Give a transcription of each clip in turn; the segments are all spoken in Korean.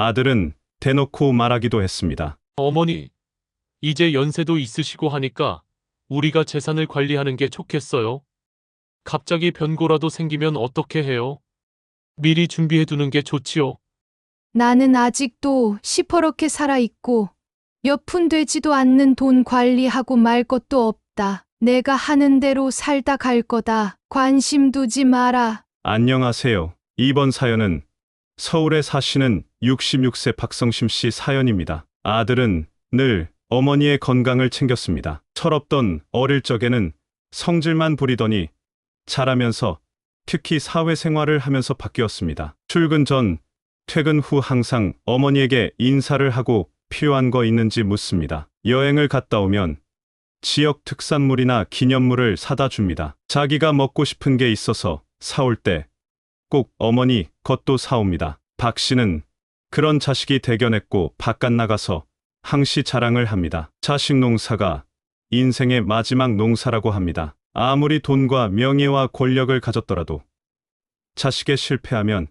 아들은 대놓고 말하기도 했습니다. 어머니, 이제 연세도 있으시고 하니까 우리가 재산을 관리하는 게 좋겠어요. 갑자기 변고라도 생기면 어떻게 해요? 미리 준비해 두는 게 좋지요. 나는 아직도 시퍼렇게 살아있고 몇 푼 되지도 않는 돈 관리하고 말 것도 없다. 내가 하는 대로 살다 갈 거다. 관심 두지 마라. 안녕하세요. 이번 사연은 서울에 사시는 66세 박성심 씨 사연입니다. 아들은 늘 어머니의 건강을 챙겼습니다. 철없던 어릴 적에는 성질만 부리더니 자라면서 특히 사회생활을 하면서 바뀌었습니다. 출근 전, 퇴근 후 항상 어머니에게 인사를 하고 필요한 거 있는지 묻습니다. 여행을 갔다 오면 지역 특산물이나 기념물을 사다 줍니다. 자기가 먹고 싶은 게 있어서 사올 때 꼭 어머니 것도 사옵니다. 박 씨는 그런 자식이 대견했고 바깥 나가서 항시 자랑을 합니다. 자식 농사가 인생의 마지막 농사라고 합니다. 아무리 돈과 명예와 권력을 가졌더라도 자식에 실패하면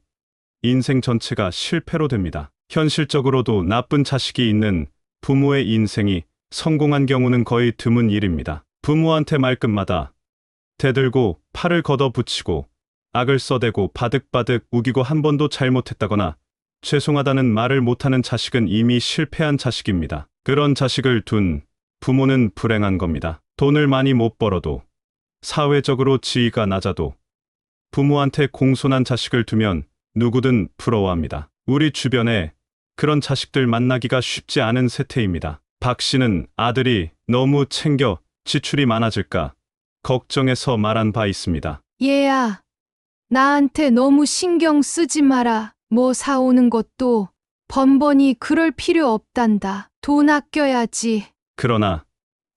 인생 전체가 실패로 됩니다. 현실적으로도 나쁜 자식이 있는 부모의 인생이 성공한 경우는 거의 드문 일입니다. 부모한테 말끝마다 대들고 팔을 걷어붙이고 악을 써대고 바득바득 우기고 한 번도 잘못했다거나 죄송하다는 말을 못하는 자식은 이미 실패한 자식입니다. 그런 자식을 둔 부모는 불행한 겁니다. 돈을 많이 못 벌어도 사회적으로 지위가 낮아도 부모한테 공손한 자식을 두면 누구든 부러워합니다. 우리 주변에 그런 자식들 만나기가 쉽지 않은 세태입니다. 박 씨는 아들이 너무 챙겨 지출이 많아질까 걱정해서 말한 바 있습니다. 얘야, 나한테 너무 신경 쓰지 마라. 뭐 사오는 것도 번번이 그럴 필요 없단다. 돈 아껴야지. 그러나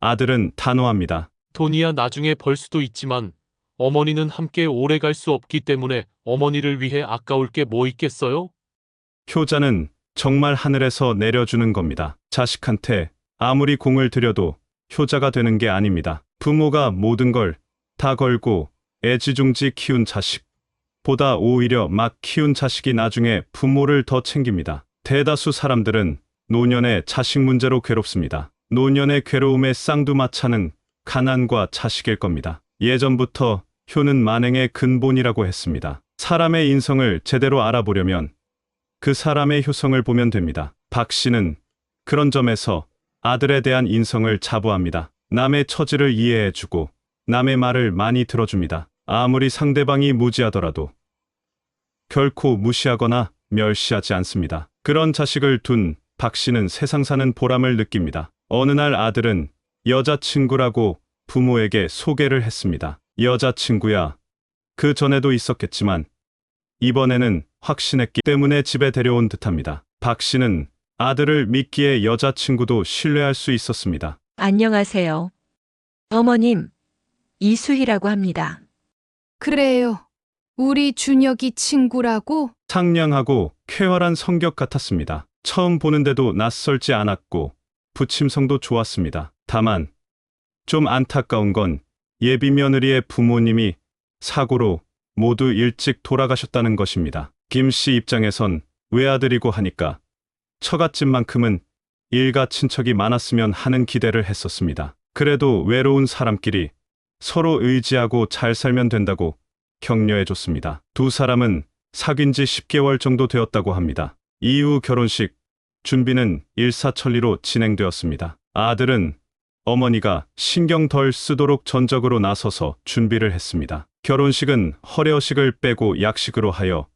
아들은 단호합니다. 돈이야 나중에 벌 수도 있지만 어머니는 함께 오래 갈 수 없기 때문에 어머니를 위해 아까울 게 뭐 있겠어요? 효자는 정말 하늘에서 내려주는 겁니다. 자식한테 아무리 공을 들여도 효자가 되는 게 아닙니다. 부모가 모든 걸 다 걸고 애지중지 키운 자식 보다 오히려 막 키운 자식이 나중에 부모를 더 챙깁니다. 대다수 사람들은 노년에 자식 문제로 괴롭습니다. 노년의 괴로움의 쌍두마차는 가난과 자식일 겁니다. 예전부터 효는 만행의 근본이라고 했습니다. 사람의 인성을 제대로 알아보려면 그 사람의 효성을 보면 됩니다. 박 씨는 그런 점에서 아들에 대한 인성을 자부합니다. 남의 처지를 이해해주고 남의 말을 많이 들어줍니다. 아무리 상대방이 무지하더라도 결코 무시하거나 멸시하지 않습니다. 그런 자식을 둔 박 씨는 세상 사는 보람을 느낍니다. 어느 날 아들은 여자친구라고 부모에게 소개를 했습니다. 여자친구야. 그 전에도 있었겠지만 이번에는 확신했기 때문에 집에 데려온 듯합니다. 박 씨는 아들을 믿기에 여자친구도 신뢰할 수 있었습니다. 안녕하세요. 어머님, 이수희라고 합니다. 그래요. 우리 준혁이 친구라고? 상냥하고 쾌활한 성격 같았습니다. 처음 보는데도 낯설지 않았고 부침성도 좋았습니다. 다만 좀 안타까운 건 예비 며느리의 부모님이 사고로 모두 일찍 돌아가셨다는 것입니다. 김 씨 입장에선 외아들이고 하니까 처갓집만큼은 일가 친척이 많았으면 하는 기대를 했었습니다. 그래도 외로운 사람끼리 서로 의지하고 잘 살면 된다고 격려해줬습니다. 두 사람은 사귄 지 10개월 정도 되었다고 합니다. 이후 결혼식 준비는 일사천리로 진행되었습니다. 아들은 어머니가 신경 덜 쓰도록 전적으로 나서서 준비를 했습니다. 결혼식은 허례허식을 빼고 약식으로 하여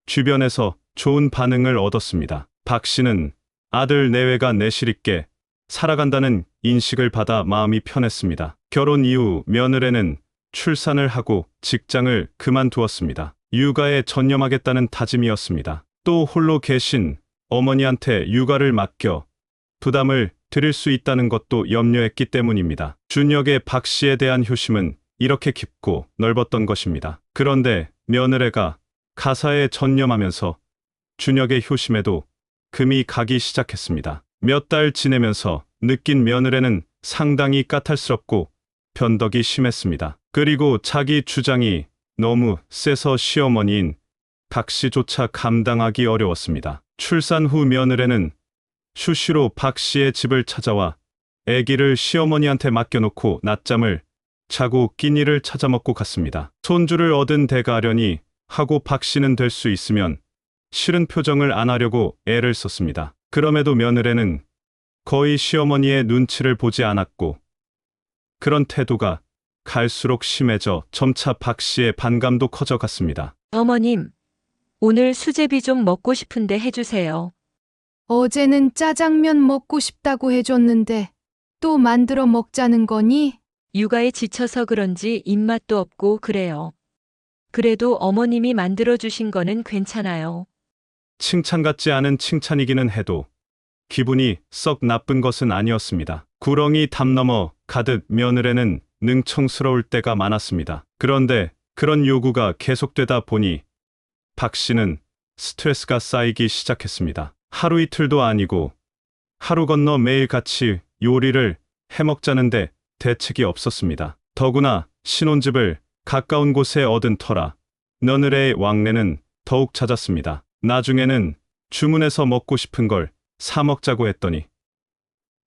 주변에서 좋은 반응을 얻었습니다. 박 씨는 아들 내외가 내실 있게 살아간다는 인식을 받아 마음이 편했습니다. 결혼 이후 며느리는 출산을 하고 직장을 그만두었습니다. 육아에 전념하겠다는 다짐이었습니다. 또 홀로 계신 어머니한테 육아를 맡겨 부담을 드릴 수 있다는 것도 염려했기 때문입니다. 준혁의 박 씨에 대한 효심은 이렇게 깊고 넓었던 것입니다. 그런데 며느리가 가사에 전념하면서 준혁의 효심에도 금이 가기 시작했습니다. 몇 달 지내면서 느낀 며느리는 상당히 까탈스럽고 변덕이 심했습니다. 그리고 자기 주장이 너무 세서 시어머니인 박 씨조차 감당하기 어려웠습니다. 출산 후 며느리는 수시로 박 씨의 집을 찾아와 아기를 시어머니한테 맡겨놓고 낮잠을 자고 끼니를 찾아 먹고 갔습니다. 손주를 얻은 대가려니 하고 박 씨는 될 수 있으면 싫은 표정을 안 하려고 애를 썼습니다. 그럼에도 며느리는 거의 시어머니의 눈치를 보지 않았고 그런 태도가 갈수록 심해져 점차 박 씨의 반감도 커져갔습니다. 어머님, 오늘 수제비 좀 먹고 싶은데 해주세요. 어제는 짜장면 먹고 싶다고 해줬는데 또 만들어 먹자는 거니? 육아에 지쳐서 그런지 입맛도 없고 그래요. 그래도 어머님이 만들어주신 거는 괜찮아요. 칭찬 같지 않은 칭찬이기는 해도 기분이 썩 나쁜 것은 아니었습니다. 구렁이 담 넘어 가듯 며느리는 능청스러울 때가 많았습니다. 그런데 그런 요구가 계속되다 보니 박 씨는 스트레스가 쌓이기 시작했습니다. 하루 이틀도 아니고 하루 건너 매일 같이 요리를 해먹자는데 대책이 없었습니다. 더구나 신혼집을 가까운 곳에 얻은 터라 며느리의 왕래는 더욱 잦았습니다. 나중에는 주문해서 먹고 싶은 걸 사 먹자고 했더니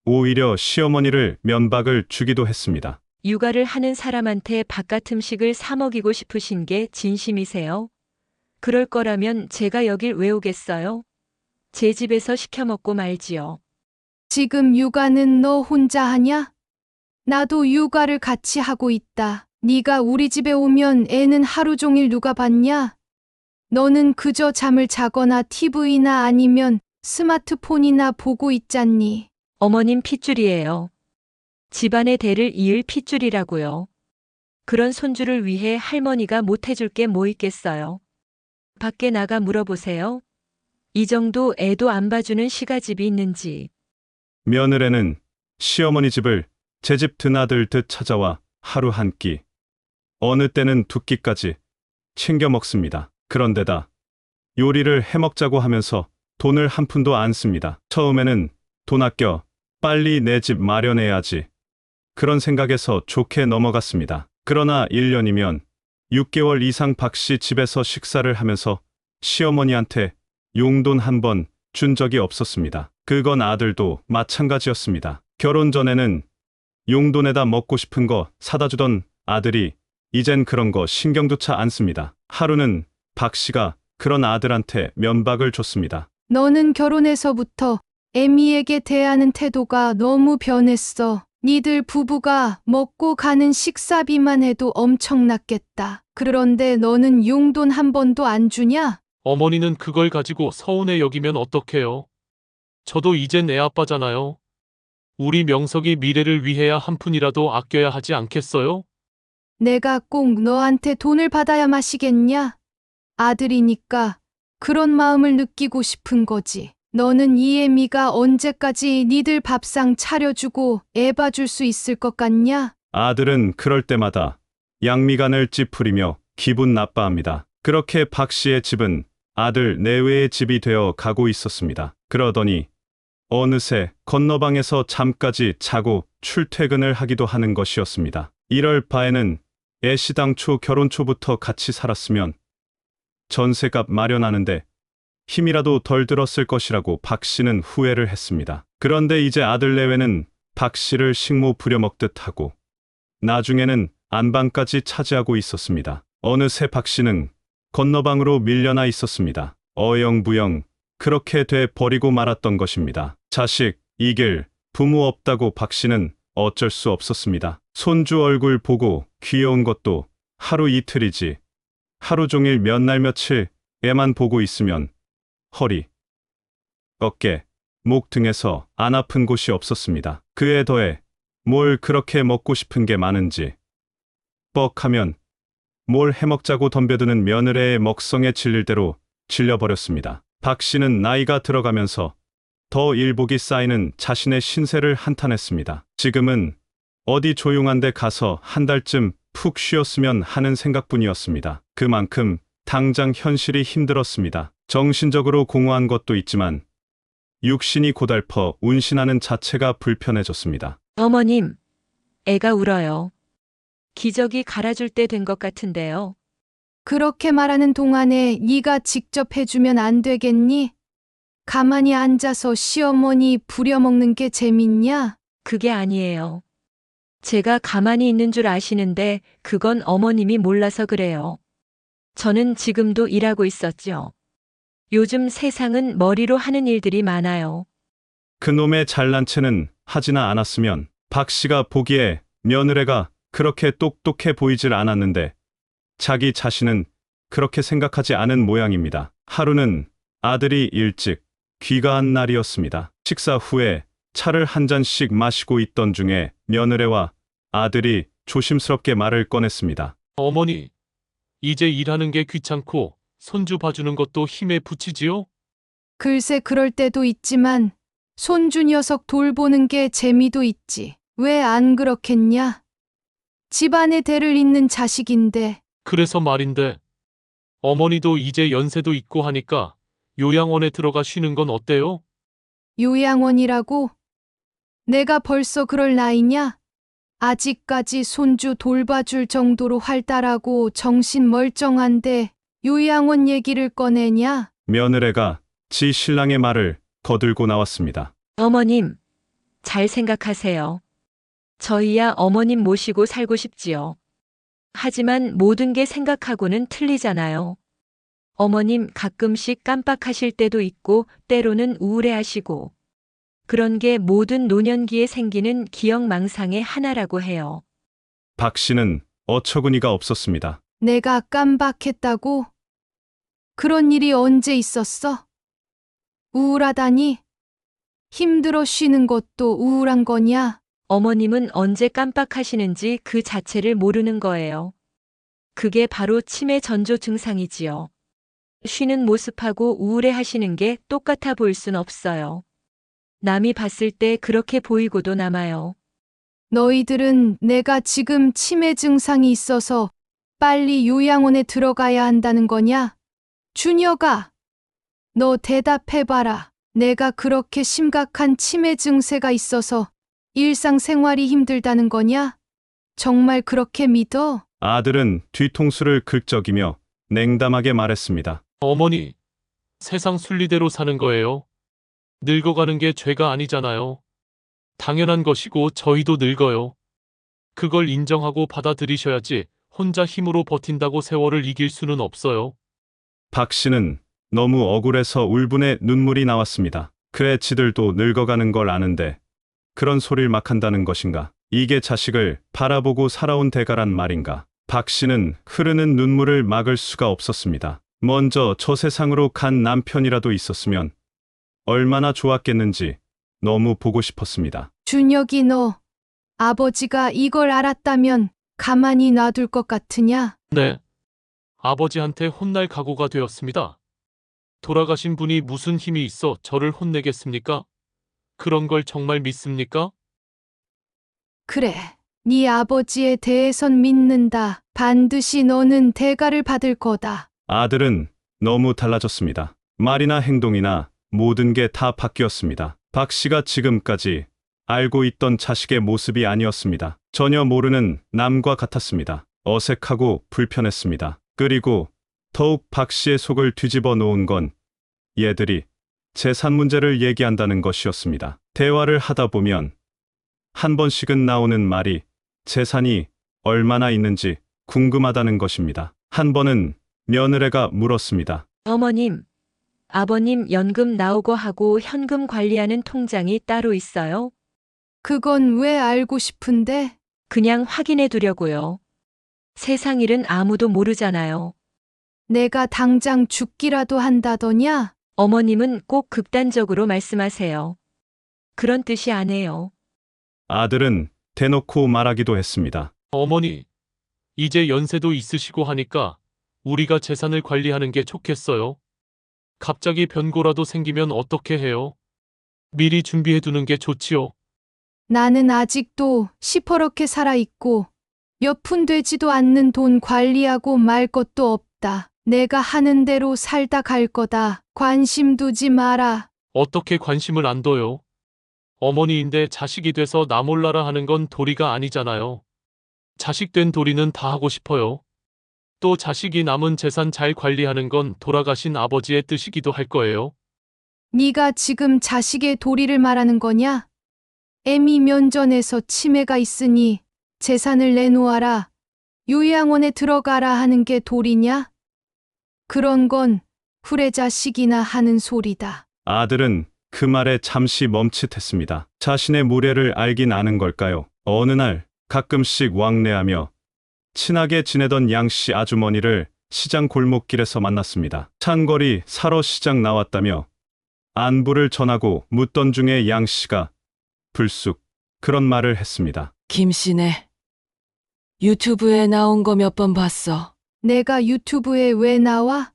오히려 시어머니를 면박을 주기도 했습니다. 육아를 하는 사람한테 바깥 음식을 사 먹이고 싶으신 게 진심이세요? 그럴 거라면 제가 여길 왜 오겠어요? 제 집에서 시켜 먹고 말지요. 지금 육아는 너 혼자 하냐? 나도 육아를 같이 하고 있다. 네가 우리 집에 오면 애는 하루 종일 누가 봤냐? 너는 그저 잠을 자거나 TV나 아니면 스마트폰이나 보고 있잖니. 어머님 핏줄이에요. 집안의 대를 이을 핏줄이라고요. 그런 손주를 위해 할머니가 못 해줄 게 뭐 있겠어요. 밖에 나가 물어보세요. 이 정도 애도 안 봐주는 시가집이 있는지. 며느리는 시어머니 집을 제 집 드나들듯 찾아와 하루 한 끼, 어느 때는 두 끼까지 챙겨 먹습니다. 그런데다 요리를 해먹자고 하면서 돈을 한 푼도 안 씁니다. 처음에는 돈 아껴 빨리 내 집 마련해야지 그런 생각에서 좋게 넘어갔습니다. 그러나 1년이면 6개월 이상 박 씨 집에서 식사를 하면서 시어머니한테 용돈 한 번 준 적이 없었습니다. 그건 아들도 마찬가지였습니다. 결혼 전에는 용돈에다 먹고 싶은 거 사다 주던 아들이 이젠 그런 거 신경조차 안 씁니다. 하루는 박 씨가 그런 아들한테 면박을 줬습니다. 너는 결혼해서부터 애미에게 대하는 태도가 너무 변했어. 니들 부부가 먹고 가는 식사비만 해도 엄청났겠다. 그런데 너는 용돈 한 번도 안 주냐? 어머니는 그걸 가지고 서운해 여기면 어떡해요? 저도 이젠 애 아빠잖아요. 우리 명석이 미래를 위해야 한 푼이라도 아껴야 하지 않겠어요? 내가 꼭 너한테 돈을 받아야 마시겠냐? 아들이니까 그런 마음을 느끼고 싶은 거지. 너는 이 애미가 언제까지 니들 밥상 차려주고 애 봐줄 수 있을 것 같냐? 아들은 그럴 때마다 양미간을 찌푸리며 기분 나빠합니다. 그렇게 박 씨의 집은 아들 내외의 집이 되어 가고 있었습니다. 그러더니 어느새 건너방에서 잠까지 자고 출퇴근을 하기도 하는 것이었습니다. 이럴 바에는 애시당초 결혼 초부터 같이 살았으면 전세값 마련하는데 힘이라도 덜 들었을 것이라고 박 씨는 후회를 했습니다. 그런데 이제 아들 내외는 박 씨를 식모 부려먹듯 하고 나중에는 안방까지 차지하고 있었습니다. 어느새 박 씨는 건너방으로 밀려나 있었습니다. 어영부영 그렇게 돼 버리고 말았던 것입니다. 자식 이길 부모 없다고 박 씨는 어쩔 수 없었습니다. 손주 얼굴 보고 귀여운 것도 하루 이틀이지 하루 종일 몇 날 며칠 애만 보고 있으면 허리, 어깨, 목 등에서 안 아픈 곳이 없었습니다. 그에 더해 뭘 그렇게 먹고 싶은 게 많은지 뻑하면 뭘 해먹자고 덤벼드는 며느리의 먹성에 질릴 대로 질려버렸습니다. 박 씨는 나이가 들어가면서 더 일복이 쌓이는 자신의 신세를 한탄했습니다. 지금은 어디 조용한 데 가서 한 달쯤 푹 쉬었으면 하는 생각뿐이었습니다. 그만큼 당장 현실이 힘들었습니다. 정신적으로 공허한 것도 있지만 육신이 고달퍼 운신하는 자체가 불편해졌습니다. 그렇게 말하는 동안에 네가 직접 해주면 안 되겠니? 가만히 앉아서 시어머니 부려먹는 게 재밌냐? 그게 아니에요. 제가 가만히 있는 줄 아시는데 그건 어머님이 몰라서 그래요. 저는 지금도 일하고 있었죠. 요즘 세상은 머리로 하는 일들이 많아요. 그놈의 잘난 체는 하지나 않았으면 박 씨가 보기에 며느리가 그렇게 똑똑해 보이질 않았는데 자기 자신은 그렇게 생각하지 않은 모양입니다. 하루는 아들이 일찍 귀가한 날이었습니다. 식사 후에 차를 한 잔씩 마시고 있던 중에 며느리와 아들이 조심스럽게 말을 꺼냈습니다. 어머니, 이제 일하는 게 귀찮고 손주 봐주는 것도 힘에 부치지요? 글쎄 그럴 때도 있지만 손주 녀석 돌보는 게 재미도 있지. 왜 안 그렇겠냐? 집안의 대를 잇는 자식인데 그래서 말인데, 어머니도 이제 연세도 있고 하니까 요양원에 들어가 쉬는 건 어때요? 요양원이라고? 내가 벌써 그럴 나이냐? 아직까지 손주 돌봐줄 정도로 활달하고 정신 멀쩡한데 요양원 얘기를 꺼내냐? 며느리가 지 신랑의 말을 거들고 나왔습니다. 어머님, 잘 생각하세요. 저희야 어머님 모시고 살고 싶지요. 하지만 모든 게 생각하고는 틀리잖아요. 어머님 가끔씩 깜빡하실 때도 있고 때로는 우울해하시고 그런 게 모든 노년기에 생기는 기억망상의 하나라고 해요. 박 씨는 어처구니가 없었습니다. 내가 깜박했다고? 그런 일이 언제 있었어? 우울하다니? 힘들어 쉬는 것도 우울한 거냐? 어머님은 언제 깜빡하시는지 그 자체를 모르는 거예요. 그게 바로 치매 전조 증상이지요. 쉬는 모습하고 우울해 하시는 게 똑같아 보일 순 없어요. 남이 봤을 때 그렇게 보이고도 남아요. 너희들은 내가 지금 치매 증상이 있어서 빨리 요양원에 들어가야 한다는 거냐? 준혁아, 너 대답해봐라. 내가 그렇게 심각한 치매 증세가 있어서 일상생활이 힘들다는 거냐? 정말 그렇게 믿어? 아들은 뒤통수를 긁적이며 냉담하게 말했습니다. 어머니, 세상 순리대로 사는 거예요. 늙어가는 게 죄가 아니잖아요. 당연한 것이고 저희도 늙어요. 그걸 인정하고 받아들이셔야지 혼자 힘으로 버틴다고 세월을 이길 수는 없어요. 박 씨는 너무 억울해서 울분에 눈물이 나왔습니다. 그의 지들도 늙어가는 걸 아는데 그런 소리를 막 한다는 것인가? 이게 자식을 바라보고 살아온 대가란 말인가? 박 씨는 흐르는 눈물을 막을 수가 없었습니다. 먼저 저 세상으로 간 남편이라도 있었으면 얼마나 좋았겠는지 너무 보고 싶었습니다. 준혁이 너, 아버지가 이걸 알았다면 가만히 놔둘 것 같으냐? 네. 아버지한테 혼날 각오가 되었습니다. 돌아가신 분이 무슨 힘이 있어 저를 혼내겠습니까? 그런 걸 정말 믿습니까? 그래, 네 아버지에 대해선 믿는다. 반드시 너는 대가를 받을 거다. 아들은 너무 달라졌습니다. 말이나 행동이나 모든 게 다 바뀌었습니다. 박 씨가 지금까지 알고 있던 자식의 모습이 아니었습니다. 전혀 모르는 남과 같았습니다. 어색하고 불편했습니다. 그리고 더욱 박 씨의 속을 뒤집어 놓은 건 얘들이 재산 문제를 얘기한다는 것이었습니다. 대화를 하다 보면 한 번씩은 나오는 말이 재산이 얼마나 있는지 궁금하다는 것입니다. 한 번은 며느리가 물었습니다. 어머님, 아버님 연금 나오고 하고 현금 관리하는 통장이 따로 있어요? 그건 왜 알고 싶은데? 그냥 확인해 두려고요. 세상 일은 아무도 모르잖아요. 내가 당장 죽기라도 한다더냐? 어머님은 꼭 극단적으로 말씀하세요. 그런 뜻이 아니에요. 아들은 대놓고 말하기도 했습니다. 어머니, 이제 연세도 있으시고 하니까 우리가 재산을 관리하는 게 좋겠어요. 갑자기 변고라도 생기면 어떻게 해요? 미리 준비해 두는 게 좋지요. 나는 아직도 시퍼렇게 살아있고 몇 푼 되지도 않는 돈 관리하고 말 것도 없다. 내가 하는 대로 살다 갈 거다. 관심 두지 마라. 어떻게 관심을 안 둬요? 어머니인데 자식이 돼서 나 몰라라 하는 건 도리가 아니잖아요. 자식 된 도리는 다 하고 싶어요. 또 자식이 남은 재산 잘 관리하는 건 돌아가신 아버지의 뜻이기도 할 거예요. 네가 지금 자식의 도리를 말하는 거냐? 애미 면전에서 치매가 있으니 재산을 내놓아라. 요양원에 들어가라 하는 게 도리냐? 그런 건 후레자식이나 하는 소리다. 아들은 그 말에 잠시 멈칫했습니다. 자신의 무례를 알긴 아는 걸까요? 어느 날 가끔씩 왕래하며 친하게 지내던 양씨 아주머니를 시장 골목길에서 만났습니다. 찬거리 사러 시장 나왔다며 안부를 전하고 묻던 중에 양씨가 불쑥 그런 말을 했습니다. 김씨네. 유튜브에 나온 거 몇 번 봤어. 내가 유튜브에 왜 나와?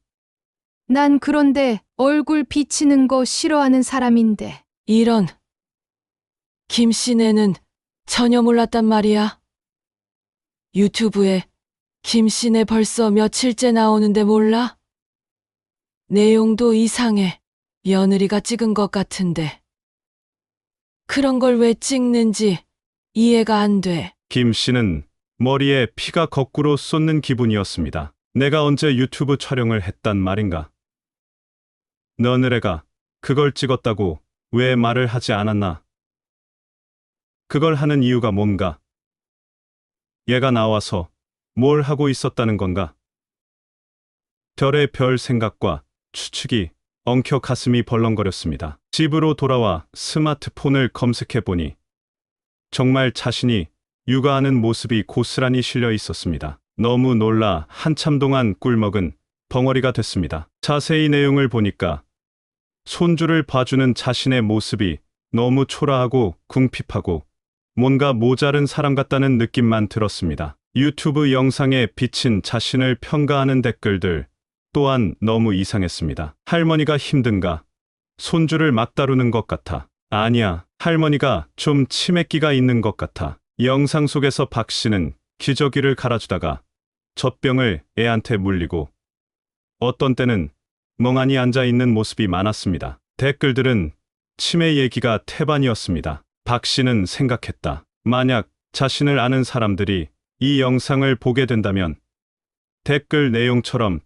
난 그런데 얼굴 비치는 거 싫어하는 사람인데. 이런. 김씨네는 전혀 몰랐단 말이야. 유튜브에 김씨네 벌써 며칠째 나오는데 몰라? 내용도 이상해. 며느리가 찍은 것 같은데. 그런 걸 왜 찍는지 이해가 안 돼. 김 씨는 머리에 피가 거꾸로 쏟는 기분이었습니다. 내가 언제 유튜브 촬영을 했단 말인가? 너네가 그걸 찍었다고 왜 말을 하지 않았나? 그걸 하는 이유가 뭔가? 얘가 나와서 뭘 하고 있었다는 건가? 별의 별 생각과 추측이 엉켜 가슴이 벌렁거렸습니다. 집으로 돌아와 스마트폰을 검색해보니 정말 자신이 육아하는 모습이 고스란히 실려 있었습니다. 너무 놀라 한참 동안 꿀먹은 벙어리가 됐습니다. 자세히 내용을 보니까 손주를 봐주는 자신의 모습이 너무 초라하고 궁핍하고 뭔가 모자른 사람 같다는 느낌만 들었습니다. 유튜브 영상에 비친 자신을 평가하는 댓글들 또한 너무 이상했습니다. 할머니가 힘든가? 손주를 막 다루는 것 같아. 아니야, 할머니가 좀 치매기가 있는 것 같아. 영상 속에서 박 씨는 기저귀를 갈아주다가 젖병을 애한테 물리고 어떤 때는 멍하니 앉아있는 모습이 많았습니다. 댓글들은 치매 얘기가 태반이었습니다. 박 씨는 생각했다. 만약 자신을 아는 사람들이 이 영상을 보게 된다면 댓글 내용처럼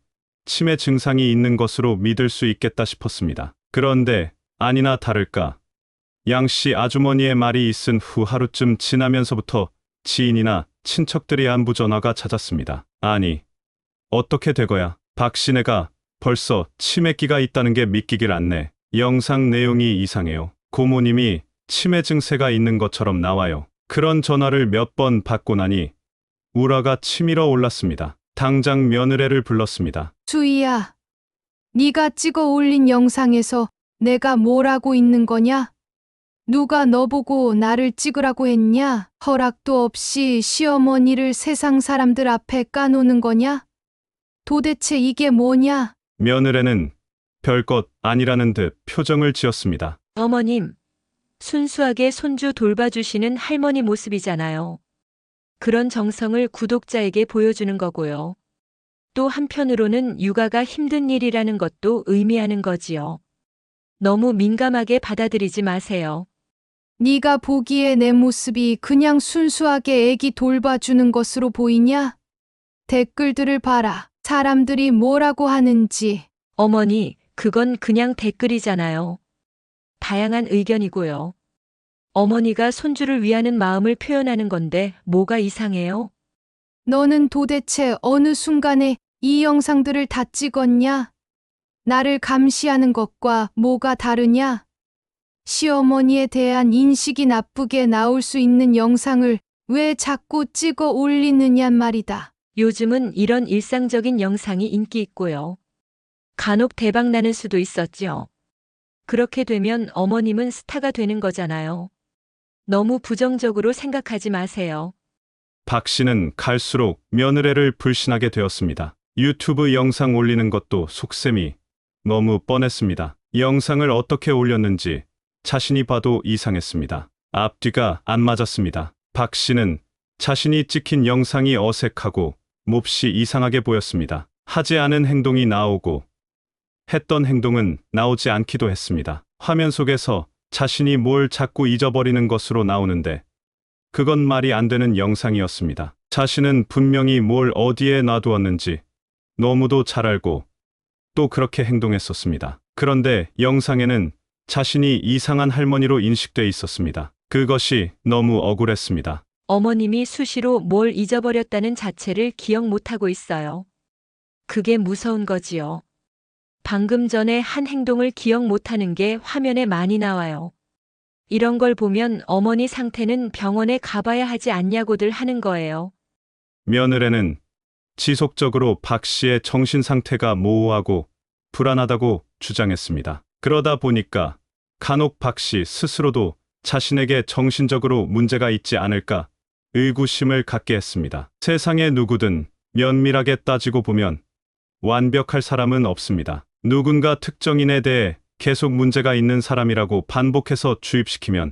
치매 증상이 있는 것으로 믿을 수 있겠다 싶었습니다. 그런데 아니나 다를까 양씨 아주머니의 말이 있은 후 하루쯤 지나면서부터 지인이나 친척들이 안부 전화가 잦았습니다. 아니, 어떻게 되거야? 박 씨네가 벌써 치매기가 있다는 게 믿기질 않네. 영상 내용이 이상해요. 고모님이 치매 증세가 있는 것처럼 나와요. 그런 전화를 몇 번 받고 나니 우라가 치밀어 올랐습니다. 당장 며느리를 불렀습니다. 수희야, 네가 찍어 올린 영상에서 내가 뭘 하고 있는 거냐? 누가 너 보고 나를 찍으라고 했냐? 허락도 없이 시어머니를 세상 사람들 앞에 까놓는 거냐? 도대체 이게 뭐냐? 며느리는 별것 아니라는 듯 표정을 지었습니다. 어머님, 순수하게 손주 돌봐주시는 할머니 모습이잖아요. 그런 정성을 구독자에게 보여주는 거고요. 또 한편으로는 육아가 힘든 일이라는 것도 의미하는 거지요. 너무 민감하게 받아들이지 마세요. 네가 보기에 내 모습이 그냥 순수하게 애기 돌봐주는 것으로 보이냐? 댓글들을 봐라. 사람들이 뭐라고 하는지. 어머니, 그건 그냥 댓글이잖아요. 다양한 의견이고요. 어머니가 손주를 위하는 마음을 표현하는 건데 뭐가 이상해요? 너는 도대체 어느 순간에 이 영상들을 다 찍었냐? 나를 감시하는 것과 뭐가 다르냐? 시어머니에 대한 인식이 나쁘게 나올 수 있는 영상을 왜 자꾸 찍어 올리느냔 말이다. 요즘은 이런 일상적인 영상이 인기 있고요. 간혹 대박 나는 수도 있었죠. 그렇게 되면 어머님은 스타가 되는 거잖아요. 너무 부정적으로 생각하지 마세요. 박 씨는 갈수록 며느리를 불신하게 되었습니다. 유튜브 영상 올리는 것도 속셈이 너무 뻔했습니다. 영상을 어떻게 올렸는지 자신이 봐도 이상했습니다. 앞뒤가 안 맞았습니다. 박 씨는 자신이 찍힌 영상이 어색하고 몹시 이상하게 보였습니다. 하지 않은 행동이 나오고 했던 행동은 나오지 않기도 했습니다. 화면 속에서 자신이 뭘 자꾸 잊어버리는 것으로 나오는데 그건 말이 안 되는 영상이었습니다. 자신은 분명히 뭘 어디에 놔두었는지 너무도 잘 알고 또 그렇게 행동했었습니다. 그런데 영상에는 자신이 이상한 할머니로 인식돼 있었습니다. 그것이 너무 억울했습니다. 어머님이 수시로 뭘 잊어버렸다는 자체를 기억 못하고 있어요. 그게 무서운 거지요. 방금 전에 한 행동을 기억 못하는 게 화면에 많이 나와요. 이런 걸 보면 어머니 상태는 병원에 가봐야 하지 않냐고들 하는 거예요. 며느리는 지속적으로 박 씨의 정신 상태가 모호하고 불안하다고 주장했습니다. 그러다 보니까 간혹 박 씨 스스로도 자신에게 정신적으로 문제가 있지 않을까 의구심을 갖게 했습니다. 세상에 누구든 면밀하게 따지고 보면 완벽할 사람은 없습니다. 누군가 특정인에 대해 계속 문제가 있는 사람이라고 반복해서 주입시키면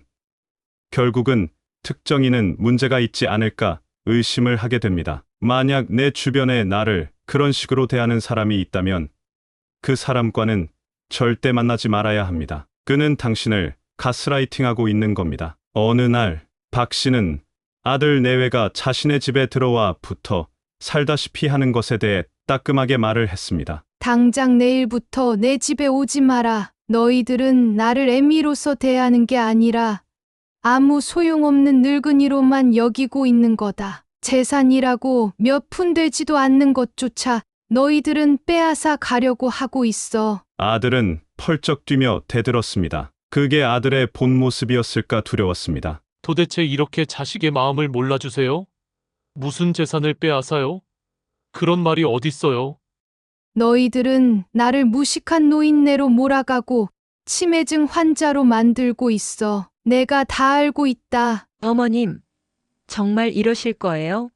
결국은 특정인은 문제가 있지 않을까 의심을 하게 됩니다. 만약 내 주변에 나를 그런 식으로 대하는 사람이 있다면 그 사람과는 절대 만나지 말아야 합니다. 그는 당신을 가스라이팅하고 있는 겁니다. 어느 날 박 씨는 아들 내외가 자신의 집에 들어와 붙어 살다시피 하는 것에 대해 따끔하게 말을 했습니다. 당장 내일부터 내 집에 오지 마라. 너희들은 나를 애미로서 대하는 게 아니라 아무 소용없는 늙은이로만 여기고 있는 거다. 재산이라고 몇 푼 되지도 않는 것조차 너희들은 빼앗아 가려고 하고 있어. 아들은 펄쩍 뛰며 대들었습니다. 그게 아들의 본 모습이었을까 두려웠습니다. 도대체 이렇게 자식의 마음을 몰라주세요? 무슨 재산을 빼앗아요? 그런 말이 어딨어요? 너희들은 나를 무식한 노인네로 몰아가고 치매증 환자로 만들고 있어. 내가 다 알고 있다. 어머님, 정말 이러실 거예요?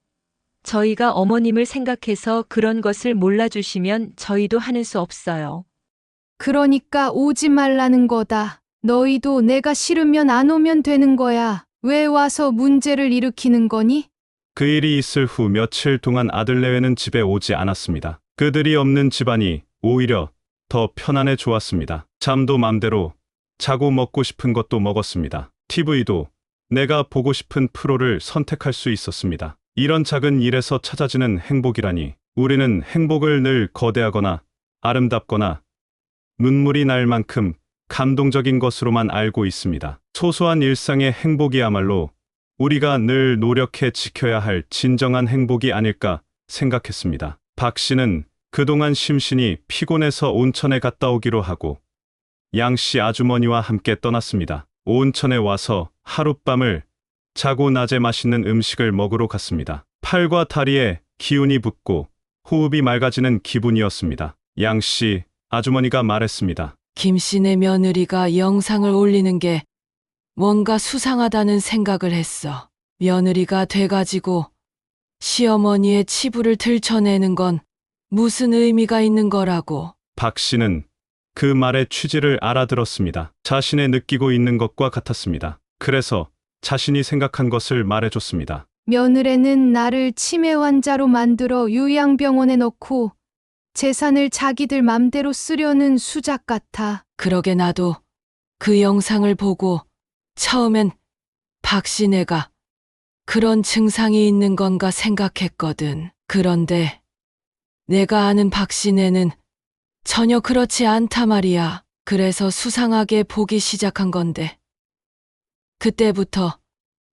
저희가 어머님을 생각해서 그런 것을 몰라주시면 저희도 하는 수 없어요. 그러니까 오지 말라는 거다. 너희도 내가 싫으면 안 오면 되는 거야. 왜 와서 문제를 일으키는 거니? 그 일이 있을 후 며칠 동안 아들 내외는 집에 오지 않았습니다. 그들이 없는 집안이 오히려 더 편안해 좋았습니다. 잠도 맘대로 자고 먹고 싶은 것도 먹었습니다. TV도 내가 보고 싶은 프로를 선택할 수 있었습니다. 이런 작은 일에서 찾아지는 행복이라니 우리는 행복을 늘 거대하거나 아름답거나 눈물이 날 만큼 감동적인 것으로만 알고 있습니다. 소소한 일상의 행복이야말로 우리가 늘 노력해 지켜야 할 진정한 행복이 아닐까 생각했습니다. 박 씨는 그동안 심신이 피곤해서 온천에 갔다 오기로 하고 양 씨 아주머니와 함께 떠났습니다. 온천에 와서 하룻밤을 자고 낮에 맛있는 음식을 먹으러 갔습니다. 팔과 다리에 기운이 붙고 호흡이 맑아지는 기분이었습니다. 양 씨 아주머니가 말했습니다. 김씨네 며느리가 영상을 올리는 게 뭔가 수상하다는 생각을 했어. 며느리가 돼가지고 시어머니의 치부를 들춰내는 건 무슨 의미가 있는 거라고. 박 씨는 그 말의 취지를 알아들었습니다. 자신의 느끼고 있는 것과 같았습니다. 그래서 자신이 생각한 것을 말해줬습니다. 며느리는 나를 치매 환자로 만들어 요양병원에 넣고 재산을 자기들 맘대로 쓰려는 수작 같아. 그러게 나도 그 영상을 보고 처음엔 박씨네가 그런 증상이 있는 건가 생각했거든. 그런데 내가 아는 박씨네는 전혀 그렇지 않다 말이야. 그래서 수상하게 보기 시작한 건데 그때부터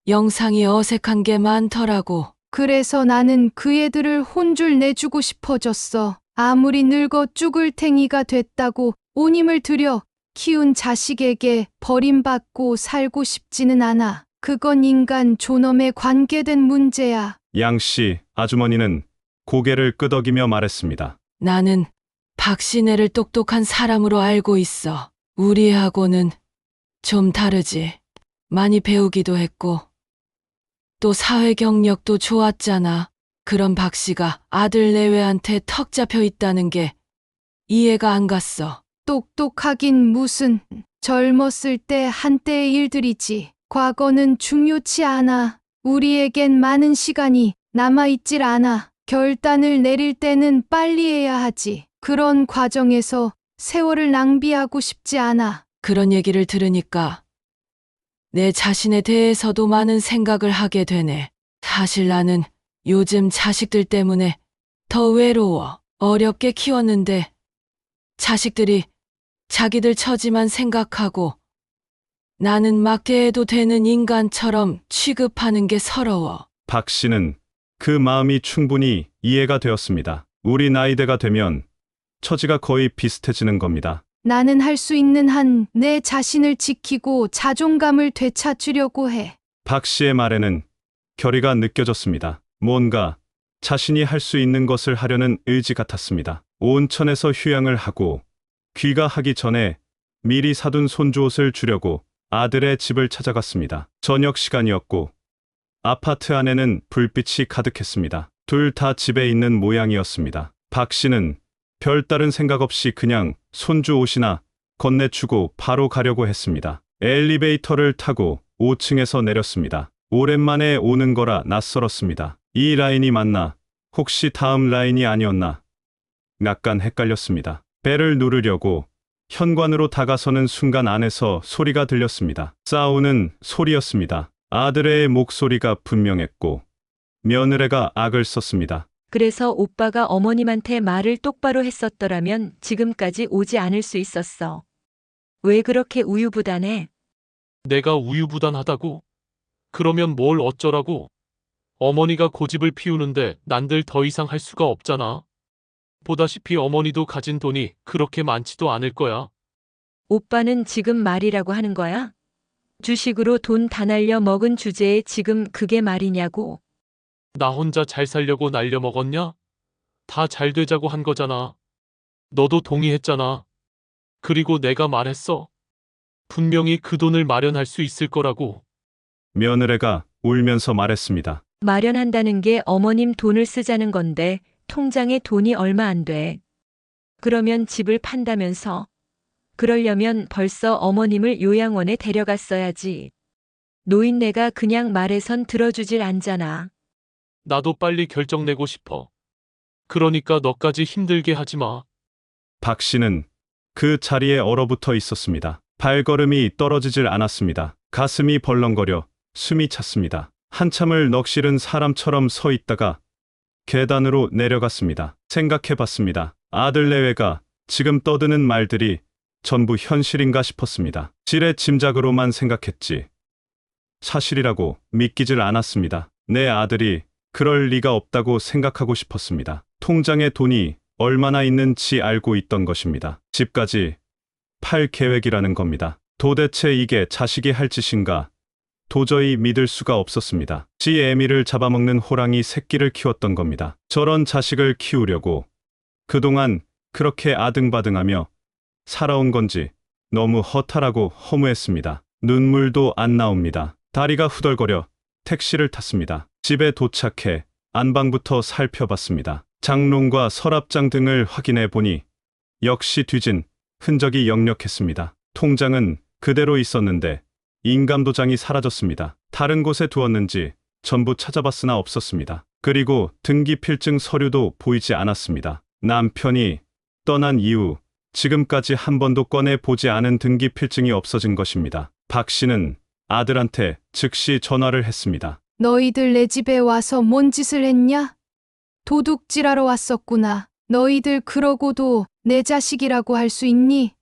영상이 어색한 게 많더라고. 그래서 나는 그 애들을 혼줄 내주고 싶어졌어. 아무리 늙어 쭈글탱이가 됐다고 온 힘을 들여 키운 자식에게 버림받고 살고 싶지는 않아. 그건 인간 존엄에 관계된 문제야. 양 씨 아주머니는 고개를 끄덕이며 말했습니다. 나는 박씨네를 똑똑한 사람으로 알고 있어. 우리하고는 좀 다르지. 많이 배우기도 했고 또 사회 경력도 좋았잖아. 그런 박씨가 아들 내외한테 턱 잡혀 있다는 게 이해가 안 갔어. 똑똑하긴 무슨. 젊었을 때 한때의 일들이지. 과거는 중요치 않아. 우리에겐 많은 시간이 남아있질 않아. 결단을 내릴 때는 빨리 해야 하지. 그런 과정에서 세월을 낭비하고 싶지 않아. 그런 얘기를 들으니까 내 자신에 대해서도 많은 생각을 하게 되네. 사실 나는 요즘 자식들 때문에 더 외로워. 어렵게 키웠는데 자식들이 자기들 처지만 생각하고 나는 막대해도 되는 인간처럼 취급하는 게 서러워. 박 씨는 그 마음이 충분히 이해가 되었습니다. 우리 나이대가 되면 처지가 거의 비슷해지는 겁니다. 나는 할 수 있는 한 내 자신을 지키고 자존감을 되찾으려고 해. 박 씨의 말에는 결의가 느껴졌습니다. 뭔가 자신이 할 수 있는 것을 하려는 의지 같았습니다. 온천에서 휴양을 하고 귀가하기 전에 미리 사둔 손주 옷을 주려고 아들의 집을 찾아갔습니다. 저녁 시간이었고 아파트 안에는 불빛이 가득했습니다. 둘 다 집에 있는 모양이었습니다. 박 씨는 별다른 생각 없이 그냥 손주 옷이나 건네주고 바로 가려고 했습니다. 엘리베이터를 타고 5층에서 내렸습니다. 오랜만에 오는 거라 낯설었습니다. 이 라인이 맞나? 혹시 다음 라인이 아니었나? 약간 헷갈렸습니다. 벨을 누르려고 현관으로 다가서는 순간 안에서 소리가 들렸습니다. 싸우는 소리였습니다. 아들의 목소리가 분명했고 며느리가 악을 썼습니다. 그래서 오빠가 어머님한테 말을 똑바로 했었더라면 지금까지 오지 않을 수 있었어. 왜 그렇게 우유부단해? 내가 우유부단하다고? 그러면 뭘 어쩌라고? 어머니가 고집을 피우는데 난들 더 이상 할 수가 없잖아. 보다시피 어머니도 가진 돈이 그렇게 많지도 않을 거야. 오빠는 지금 말이라고 하는 거야? 주식으로 돈 다 날려 먹은 주제에 지금 그게 말이냐고. 나 혼자 잘 살려고 날려먹었냐? 다 잘 되자고 한 거잖아. 너도 동의했잖아. 그리고 내가 말했어. 분명히 그 돈을 마련할 수 있을 거라고. 며느리가 울면서 말했습니다. 마련한다는 게 어머님 돈을 쓰자는 건데 통장에 돈이 얼마 안 돼. 그러면 집을 판다면서. 그러려면 벌써 어머님을 요양원에 데려갔어야지. 노인네가 그냥 말해선 들어주질 않잖아. 나도 빨리 결정 내고 싶어. 그러니까 너까지 힘들게 하지 마. 박 씨는 그 자리에 얼어붙어 있었습니다. 발걸음이 떨어지질 않았습니다. 가슴이 벌렁거려 숨이 찼습니다. 한참을 넋실은 사람처럼 서 있다가 계단으로 내려갔습니다. 생각해봤습니다. 아들 내외가 지금 떠드는 말들이 전부 현실인가 싶었습니다. 지레 짐작으로만 생각했지. 사실이라고 믿기질 않았습니다. 내 아들이 그럴 리가 없다고 생각하고 싶었습니다. 통장에 돈이 얼마나 있는지 알고 있던 것입니다. 집까지 팔 계획이라는 겁니다. 도대체 이게 자식이 할 짓인가? 도저히 믿을 수가 없었습니다. 지 애미를 잡아먹는 호랑이 새끼를 키웠던 겁니다. 저런 자식을 키우려고 그동안 그렇게 아등바등하며 살아온 건지 너무 허탈하고 허무했습니다. 눈물도 안 나옵니다. 다리가 후덜거려 택시를 탔습니다. 집에 도착해 안방부터 살펴봤습니다. 장롱과 서랍장 등을 확인해 보니 역시 뒤진 흔적이 역력했습니다. 통장은 그대로 있었는데 인감도장이 사라졌습니다. 다른 곳에 두었는지 전부 찾아봤으나 없었습니다. 그리고 등기필증 서류도 보이지 않았습니다. 남편이 떠난 이후 지금까지 한 번도 꺼내 보지 않은 등기필증이 없어진 것입니다. 박 씨는 아들한테 즉시 전화를 했습니다. 너희들 내 집에 와서 뭔 짓을 했냐? 도둑질하러 왔었구나. 너희들 그러고도 내 자식이라고 할 수 있니?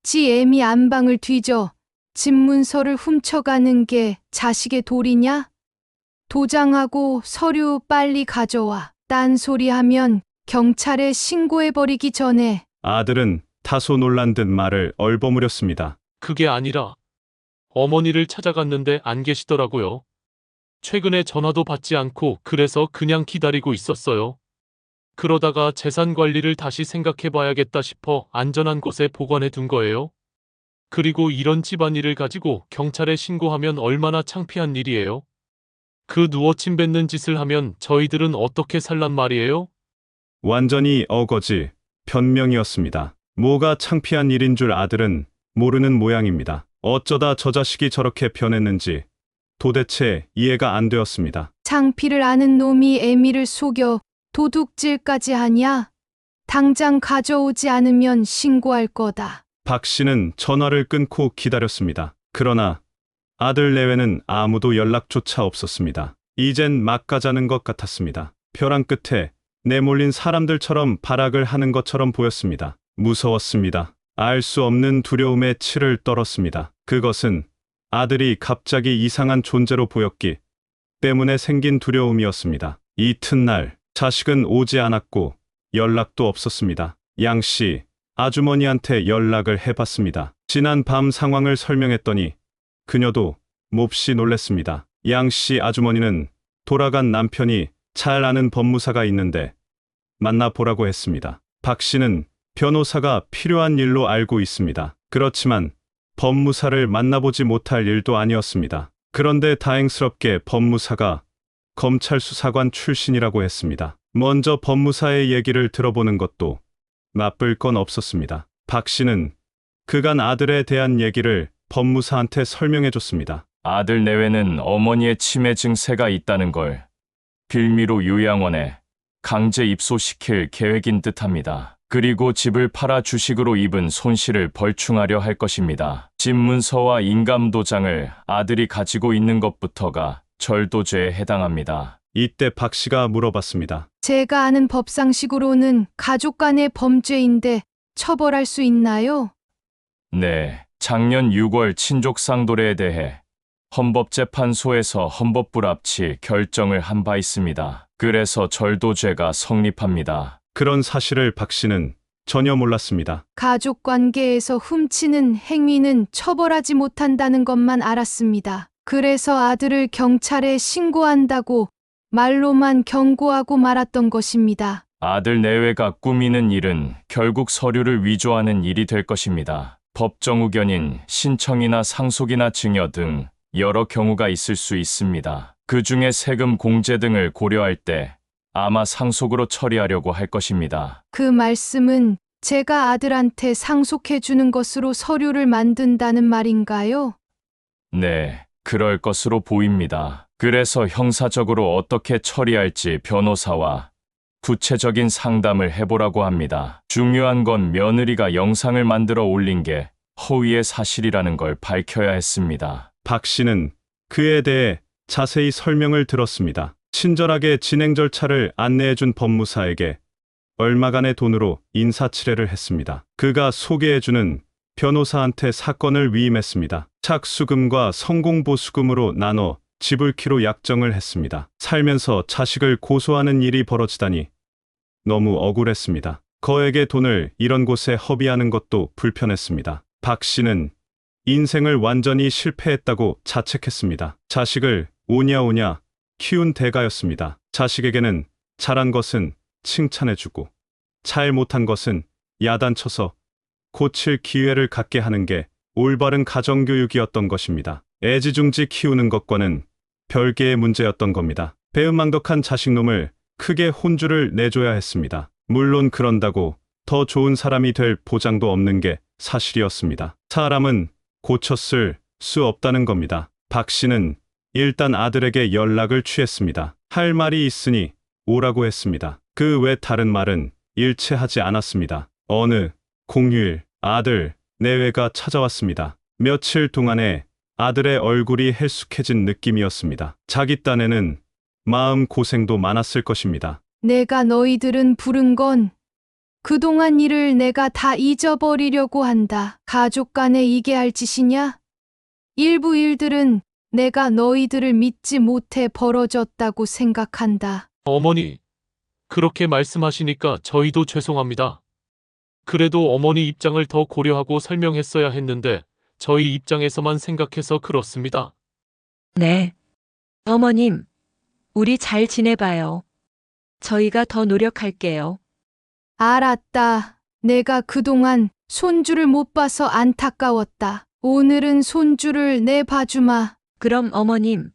지 애미 안방을 뒤져 집 문서를 훔쳐가는 게 자식의 도리냐? 도장하고 서류 빨리 가져와. 딴소리하면 경찰에 신고해버리기 전에. 아들은 다소 놀란 듯 말을 얼버무렸습니다. 그게 아니라 어머니를 찾아갔는데 안 계시더라고요. 최근에 전화도 받지 않고 그래서 그냥 기다리고 있었어요. 그러다가 재산 관리를 다시 생각해봐야겠다 싶어 안전한 곳에 보관해 둔 거예요. 그리고 이런 집안일을 가지고 경찰에 신고하면 얼마나 창피한 일이에요. 그 누워침 뱉는 짓을 하면 저희들은 어떻게 살란 말이에요? 완전히 어거지 변명이었습니다. 뭐가 창피한 일인 줄 아들은 모르는 모양입니다. 어쩌다 저 자식이 저렇게 변했는지 도대체 이해가 안 되었습니다. 창피를 아는 놈이 애미를 속여 도둑질까지 하냐? 당장 가져오지 않으면 신고할 거다. 박 씨는 전화를 끊고 기다렸습니다. 그러나 아들 내외는 아무도 연락조차 없었습니다. 이젠 막 가자는 것 같았습니다. 벼랑 끝에 내몰린 사람들처럼 발악을 하는 것처럼 보였습니다. 무서웠습니다. 알 수 없는 두려움에 치를 떨었습니다. 그것은 아들이 갑자기 이상한 존재로 보였기 때문에 생긴 두려움이었습니다. 이튿날 자식은 오지 않았고 연락도 없었습니다. 양씨 아주머니한테 연락을 해봤습니다. 지난 밤 상황을 설명했더니 그녀도 몹시 놀랐습니다. 양씨 아주머니는 돌아간 남편이 잘 아는 법무사가 있는데 만나보라고 했습니다. 박 씨는 변호사가 필요한 일로 알고 있습니다. 그렇지만 법무사를 만나보지 못할 일도 아니었습니다. 그런데 다행스럽게 법무사가 검찰 수사관 출신이라고 했습니다. 먼저 법무사의 얘기를 들어보는 것도 나쁠 건 없었습니다. 박 씨는 그간 아들에 대한 얘기를 법무사한테 설명해줬습니다. 아들 내외는 어머니의 치매 증세가 있다는 걸 빌미로 요양원에 강제 입소시킬 계획인 듯합니다. 그리고 집을 팔아 주식으로 입은 손실을 벌충하려 할 것입니다. 집 문서와 인감도장을 아들이 가지고 있는 것부터가 절도죄에 해당합니다. 이때 박 씨가 물어봤습니다. 제가 아는 법상식으로는 가족 간의 범죄인데 처벌할 수 있나요? 네, 작년 6월 친족 상도례에 대해 헌법재판소에서 헌법불합치 결정을 한 바 있습니다. 그래서 절도죄가 성립합니다. 그런 사실을 박 씨는 전혀 몰랐습니다. 가족 관계에서 훔치는 행위는 처벌하지 못한다는 것만 알았습니다. 그래서 아들을 경찰에 신고한다고 말로만 경고하고 말았던 것입니다. 아들 내외가 꾸미는 일은 결국 서류를 위조하는 일이 될 것입니다. 법정 의견인 신청이나 상속이나 증여 등 여러 경우가 있을 수 있습니다. 그 중에 세금 공제 등을 고려할 때 아마 상속으로 처리하려고 할 것입니다. 그 말씀은 제가 아들한테 상속해 주는 것으로 서류를 만든다는 말인가요? 네, 그럴 것으로 보입니다. 그래서 형사적으로 어떻게 처리할지 변호사와 구체적인 상담을 해보라고 합니다. 중요한 건 며느리가 영상을 만들어 올린 게 허위의 사실이라는 걸 밝혀야 했습니다. 박 씨는 그에 대해 자세히 설명을 들었습니다. 친절하게 진행 절차를 안내해준 법무사에게 얼마간의 돈으로 인사치레를 했습니다. 그가 소개해주는 변호사한테 사건을 위임했습니다. 착수금과 성공보수금으로 나눠 지불키로 약정을 했습니다. 살면서 자식을 고소하는 일이 벌어지다니 너무 억울했습니다. 거액의 돈을 이런 곳에 허비하는 것도 불편했습니다. 박 씨는 인생을 완전히 실패했다고 자책했습니다. 자식을 오냐오냐 키운 대가였습니다. 자식에게는 잘한 것은 칭찬해주고 잘못한 것은 야단쳐서 고칠 기회를 갖게 하는 게 올바른 가정교육이었던 것입니다. 애지중지 키우는 것과는 별개의 문제였던 겁니다. 배은망덕한 자식놈을 크게 혼주를 내줘야 했습니다. 물론 그런다고 더 좋은 사람이 될 보장도 없는 게 사실이었습니다. 사람은 고쳤을 수 없다는 겁니다. 박 씨는 일단 아들에게 연락을 취했습니다. 할 말이 있으니 오라고 했습니다. 그 외 다른 말은 일체하지 않았습니다. 어느 공휴일 아들 내외가 찾아왔습니다. 며칠 동안에 아들의 얼굴이 헬쑥해진 느낌이었습니다. 자기 딴에는 마음 고생도 많았을 것입니다. 내가 너희들은 부른 건 그동안 일을 내가 다 잊어버리려고 한다. 가족 간에 이게 할 짓이냐? 일부 일들은 내가 너희들을 믿지 못해 벌어졌다고 생각한다. 어머니, 그렇게 말씀하시니까 저희도 죄송합니다. 그래도 어머니 입장을 더 고려하고 설명했어야 했는데 저희 입장에서만 생각해서 그렇습니다. 네. 어머님, 우리 잘 지내봐요. 저희가 더 노력할게요. 알았다. 내가 그동안 손주를 못 봐서 안타까웠다. 오늘은 손주를 내 봐주마. 그럼 어머님,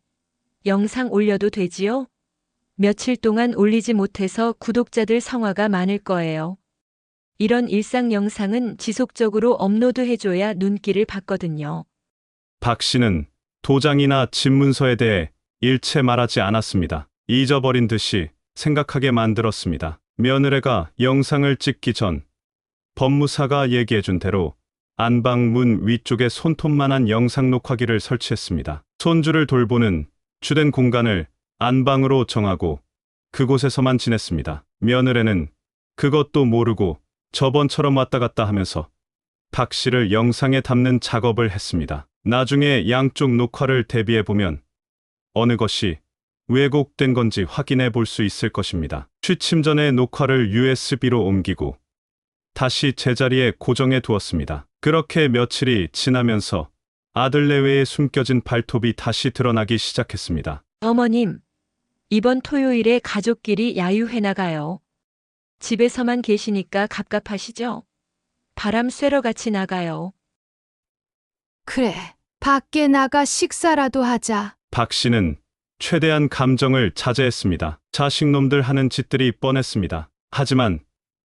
영상 올려도 되지요? 며칠 동안 올리지 못해서 구독자들 성화가 많을 거예요. 이런 일상 영상은 지속적으로 업로드해줘야 눈길을 받거든요. 박 씨는 도장이나 집문서에 대해 일체 말하지 않았습니다. 잊어버린 듯이 생각하게 만들었습니다. 며느리가 영상을 찍기 전 법무사가 얘기해준 대로 안방문 위쪽에 손톱만한 영상 녹화기를 설치했습니다. 손주를 돌보는 주된 공간을 안방으로 정하고 그곳에서만 지냈습니다. 며느리는 그것도 모르고 저번처럼 왔다 갔다 하면서 박 씨를 영상에 담는 작업을 했습니다. 나중에 양쪽 녹화를 대비해 보면 어느 것이 왜곡된 건지 확인해 볼 수 있을 것입니다. 취침 전에 녹화를 USB로 옮기고 다시 제자리에 고정해 두었습니다. 그렇게 며칠이 지나면서 아들 내외에 숨겨진 발톱이 다시 드러나기 시작했습니다. 어머님, 이번 토요일에 가족끼리 야유회 나가요. 집에서만 계시니까 갑갑하시죠? 바람 쐬러 같이 나가요. 그래, 밖에 나가 식사라도 하자. 박 씨는 최대한 감정을 자제했습니다. 자식놈들 하는 짓들이 뻔했습니다. 하지만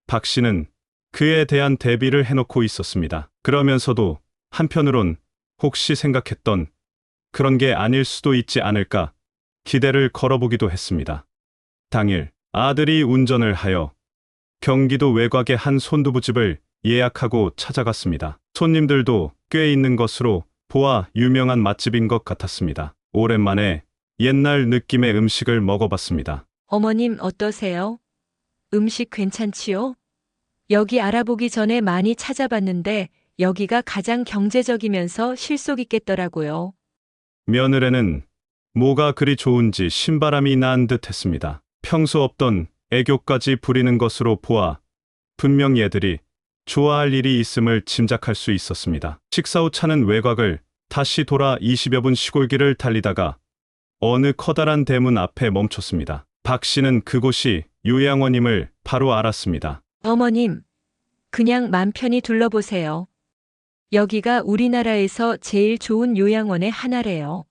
박 씨는 그에 대한 대비를 해놓고 있었습니다. 그러면서도 한편으론 혹시 생각했던 그런 게 아닐 수도 있지 않을까 기대를 걸어보기도 했습니다. 당일 아들이 운전을 하여 경기도 외곽의 한 손두부집을 예약하고 찾아갔습니다. 손님들도 꽤 있는 것으로 보아 유명한 맛집인 것 같았습니다. 오랜만에 옛날 느낌의 음식을 먹어봤습니다. 어머님 어떠세요? 음식 괜찮지요? 여기 알아보기 전에 많이 찾아봤는데 여기가 가장 경제적이면서 실속 있겠더라고요. 며느리는 뭐가 그리 좋은지 신바람이 난 듯 했습니다. 평소 없던 애교까지 부리는 것으로 보아 분명 얘들이 좋아할 일이 있음을 짐작할 수 있었습니다. 식사 후 차는 외곽을 다시 돌아 20여 분 시골길을 달리다가 어느 커다란 대문 앞에 멈췄습니다. 박 씨는 그곳이 요양원임을 바로 알았습니다. 어머님, 그냥 맘 편히 둘러보세요. 여기가 우리나라에서 제일 좋은 요양원의 하나래요.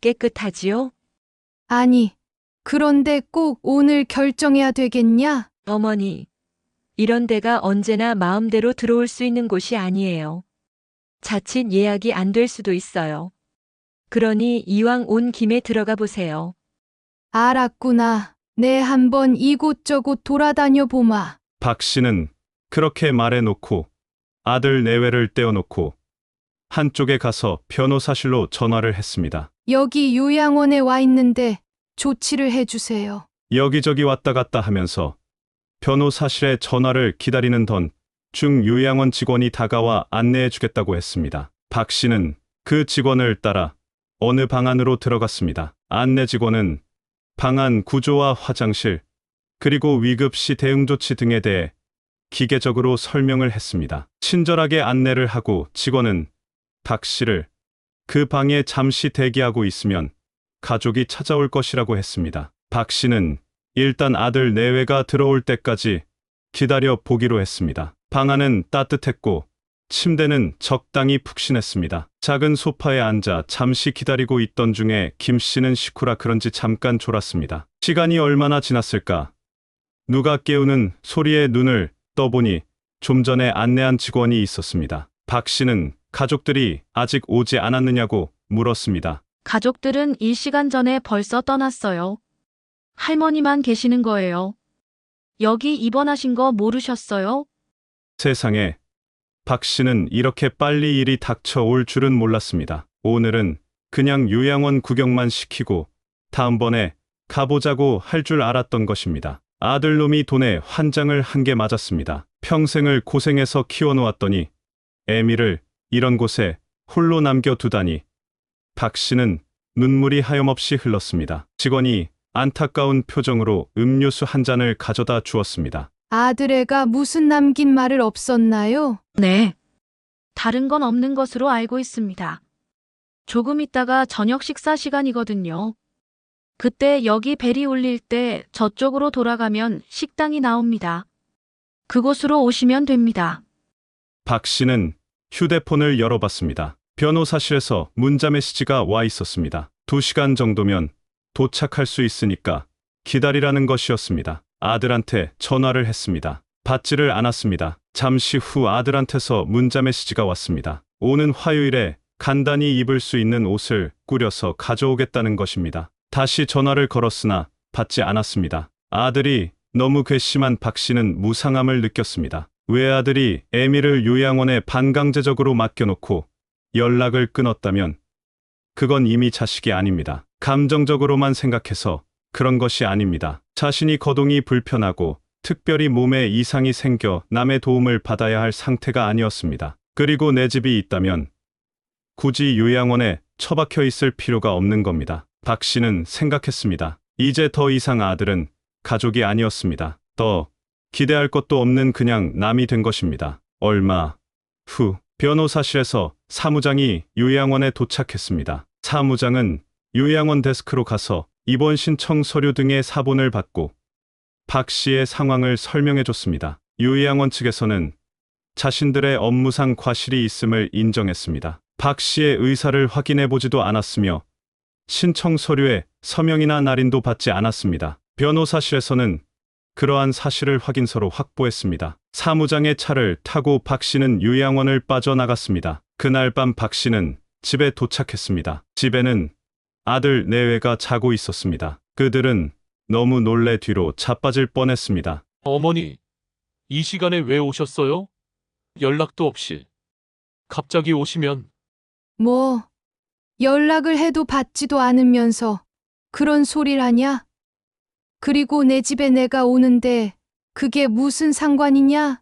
깨끗하지요? 아니, 그런데 꼭 오늘 결정해야 되겠냐? 어머니, 이런 데가 언제나 마음대로 들어올 수 있는 곳이 아니에요. 자칫 예약이 안 될 수도 있어요. 그러니 이왕 온 김에 들어가 보세요. 알았구나. 내 한번 이곳저곳 돌아다녀 보마. 박 씨는 그렇게 말해놓고 아들 내외를 떼어놓고 한쪽에 가서 변호사실로 전화를 했습니다. 여기 요양원에 와 있는데 조치를 해주세요. 여기저기 왔다 갔다 하면서 변호사실에 전화를 기다리는 중 요양원 직원이 다가와 안내해 주겠다고 했습니다. 박 씨는 그 직원을 따라 어느 방 안으로 들어갔습니다. 안내 직원은 방안 구조와 화장실, 그리고 위급시 대응 조치 등에 대해 기계적으로 설명을 했습니다. 친절하게 안내를 하고 직원은 박 씨를 그 방에 잠시 대기하고 있으면 가족이 찾아올 것이라고 했습니다. 박 씨는 일단 아들 내외가 들어올 때까지 기다려 보기로 했습니다. 방 안은 따뜻했고 침대는 적당히 푹신했습니다. 작은 소파에 앉아 잠시 기다리고 있던 중에 김 씨는 식후라 그런지 잠깐 졸았습니다. 시간이 얼마나 지났을까? 누가 깨우는 소리에 눈을 떠보니 좀 전에 안내한 직원이 있었습니다. 박 씨는 가족들이 아직 오지 않았느냐고 물었습니다. 가족들은 1시간 전에 벌써 떠났어요. 할머니만 계시는 거예요. 여기 입원하신 거 모르셨어요? 세상에, 박 씨는 이렇게 빨리 일이 닥쳐올 줄은 몰랐습니다. 오늘은 그냥 요양원 구경만 시키고 다음번에 가보자고 할 줄 알았던 것입니다. 아들놈이 돈에 환장을 한 게 맞았습니다. 평생을 고생해서 키워놓았더니 애미를 이런 곳에 홀로 남겨두다니. 박 씨는 눈물이 하염없이 흘렀습니다. 직원이 안타까운 표정으로 음료수 한 잔을 가져다 주었습니다. 아들애가 무슨 남긴 말을 없었나요? 네. 다른 건 없는 것으로 알고 있습니다. 조금 있다가 저녁 식사 시간이거든요. 그때 여기 벨이 울릴 때 저쪽으로 돌아가면 식당이 나옵니다. 그곳으로 오시면 됩니다. 박 씨는 휴대폰을 열어봤습니다. 변호사실에서 문자 메시지가 와 있었습니다. 2시간 정도면 도착할 수 있으니까 기다리라는 것이었습니다. 아들한테 전화를 했습니다. 받지를 않았습니다. 잠시 후 아들한테서 문자 메시지가 왔습니다. 오는 화요일에 간단히 입을 수 있는 옷을 꾸려서 가져오겠다는 것입니다. 다시 전화를 걸었으나 받지 않았습니다. 아들이 너무 괘씸한 박 씨는 무상함을 느꼈습니다. 외아들이 애미를 요양원에 반강제적으로 맡겨놓고 연락을 끊었다면 그건 이미 자식이 아닙니다. 감정적으로만 생각해서 그런 것이 아닙니다. 자신이 거동이 불편하고 특별히 몸에 이상이 생겨 남의 도움을 받아야 할 상태가 아니었습니다. 그리고 내 집이 있다면 굳이 요양원에 처박혀 있을 필요가 없는 겁니다. 박 씨는 생각했습니다. 이제 더 이상 아들은 가족이 아니었습니다. 더 기대할 것도 없는 그냥 남이 된 것입니다. 얼마 후 변호사실에서 사무장이 요양원에 도착했습니다. 사무장은 요양원 데스크로 가서 입원 신청 서류 등의 사본을 받고 박 씨의 상황을 설명해 줬습니다. 요양원 측에서는 자신들의 업무상 과실이 있음을 인정했습니다. 박 씨의 의사를 확인해 보지도 않았으며 신청 서류에 서명이나 날인도 받지 않았습니다. 변호사실에서는 그러한 사실을 확인서로 확보했습니다. 사무장의 차를 타고 박 씨는 요양원을 빠져나갔습니다. 그날 밤 박 씨는 집에 도착했습니다. 집에는 아들 내외가 자고 있었습니다. 그들은 너무 놀래 뒤로 자빠질 뻔했습니다. 어머니, 이 시간에 왜 오셨어요? 연락도 없이. 갑자기 오시면 뭐, 연락을 해도 받지도 않으면서 그런 소리를 하냐? 그리고 내 집에 내가 오는데 그게 무슨 상관이냐?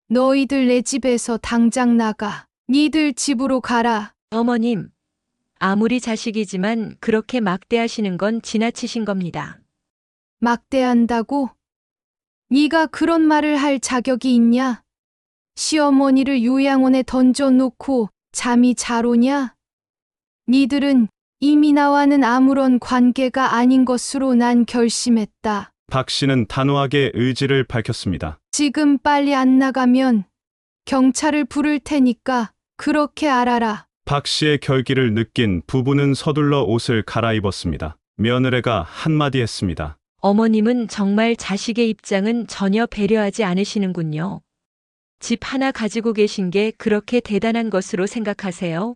너희들 내 집에서 당장 나가. 니들 집으로 가라. 어머님, 아무리 자식이지만 그렇게 막대하시는 건 지나치신 겁니다. 막대한다고? 네가 그런 말을 할 자격이 있냐? 시어머니를 요양원에 던져놓고 잠이 잘 오냐? 니들은 이미 나와는 아무런 관계가 아닌 것으로 난 결심했다. 박 씨는 단호하게 의지를 밝혔습니다. 지금 빨리 안 나가면 경찰을 부를 테니까 그렇게 알아라. 박 씨의 결기를 느낀 부부는 서둘러 옷을 갈아입었습니다. 며느리가 한마디 했습니다. 어머님은 정말 자식의 입장은 전혀 배려하지 않으시는군요. 집 하나 가지고 계신 게 그렇게 대단한 것으로 생각하세요?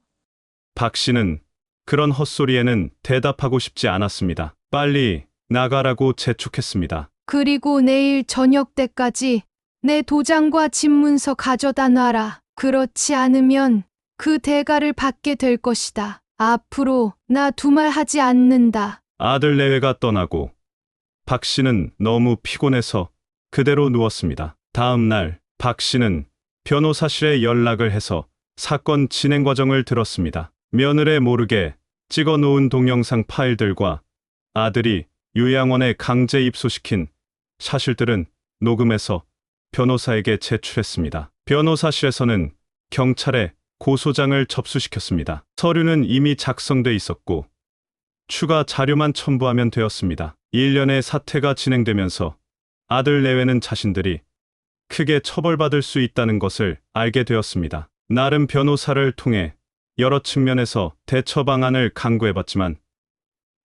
박 씨는 그런 헛소리에는 대답하고 싶지 않았습니다. 빨리 나가라고 재촉했습니다. 그리고 내일 저녁 때까지 내 도장과 집문서 가져다 놔라. 그렇지 않으면 그 대가를 받게 될 것이다. 앞으로 나 두말하지 않는다. 아들 내외가 떠나고 박 씨는 너무 피곤해서 그대로 누웠습니다. 다음 날 박 씨는 변호사실에 연락을 해서 사건 진행 과정을 들었습니다. 며느리 모르게 찍어 놓은 동영상 파일들과 아들이 요양원에 강제 입소시킨 사실들은 녹음해서 변호사에게 제출했습니다. 변호사실에서는 경찰에 고소장을 접수시켰습니다. 서류는 이미 작성돼 있었고 추가 자료만 첨부하면 되었습니다. 1년의 사태가 진행되면서 아들 내외는 자신들이 크게 처벌받을 수 있다는 것을 알게 되었습니다. 나름 변호사를 통해 여러 측면에서 대처 방안을 강구해봤지만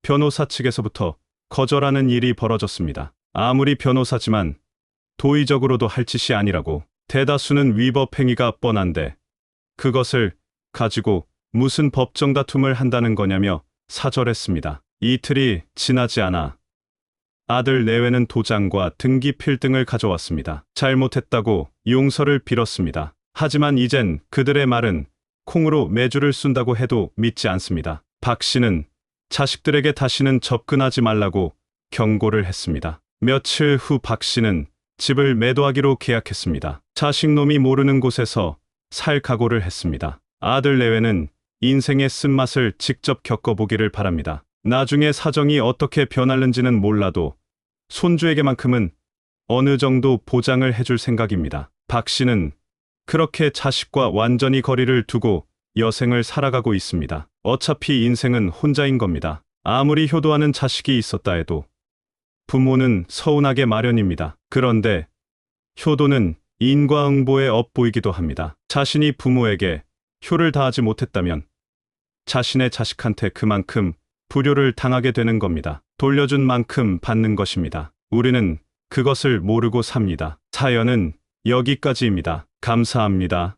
변호사 측에서부터 거절하는 일이 벌어졌습니다. 아무리 변호사지만 도의적으로도 할 짓이 아니라고. 대다수는 위법 행위가 뻔한데 그것을 가지고 무슨 법정 다툼을 한다는 거냐며 사절했습니다. 이틀이 지나지 않아 아들 내외는 도장과 등기필 등을 가져왔습니다. 잘못했다고 용서를 빌었습니다. 하지만 이젠 그들의 말은 콩으로 매주를 쓴다고 해도 믿지 않습니다. 박 씨는 자식들에게 다시는 접근하지 말라고 경고를 했습니다. 며칠 후 박 씨는 집을 매도하기로 계약했습니다. 자식놈이 모르는 곳에서 살 각오를 했습니다. 아들 내외는 인생의 쓴맛을 직접 겪어보기를 바랍니다. 나중에 사정이 어떻게 변할는지는 몰라도 손주에게만큼은 어느 정도 보장을 해줄 생각입니다. 박 씨는 그렇게 자식과 완전히 거리를 두고 여생을 살아가고 있습니다. 어차피 인생은 혼자인 겁니다. 아무리 효도하는 자식이 있었다 해도 부모는 서운하게 마련입니다. 그런데 효도는 인과응보에 엇보이기도 합니다. 자신이 부모에게 효를 다하지 못했다면 자신의 자식한테 그만큼 불효를 당하게 되는 겁니다. 돌려준 만큼 받는 것입니다. 우리는 그것을 모르고 삽니다. 사연은 여기까지입니다. 감사합니다.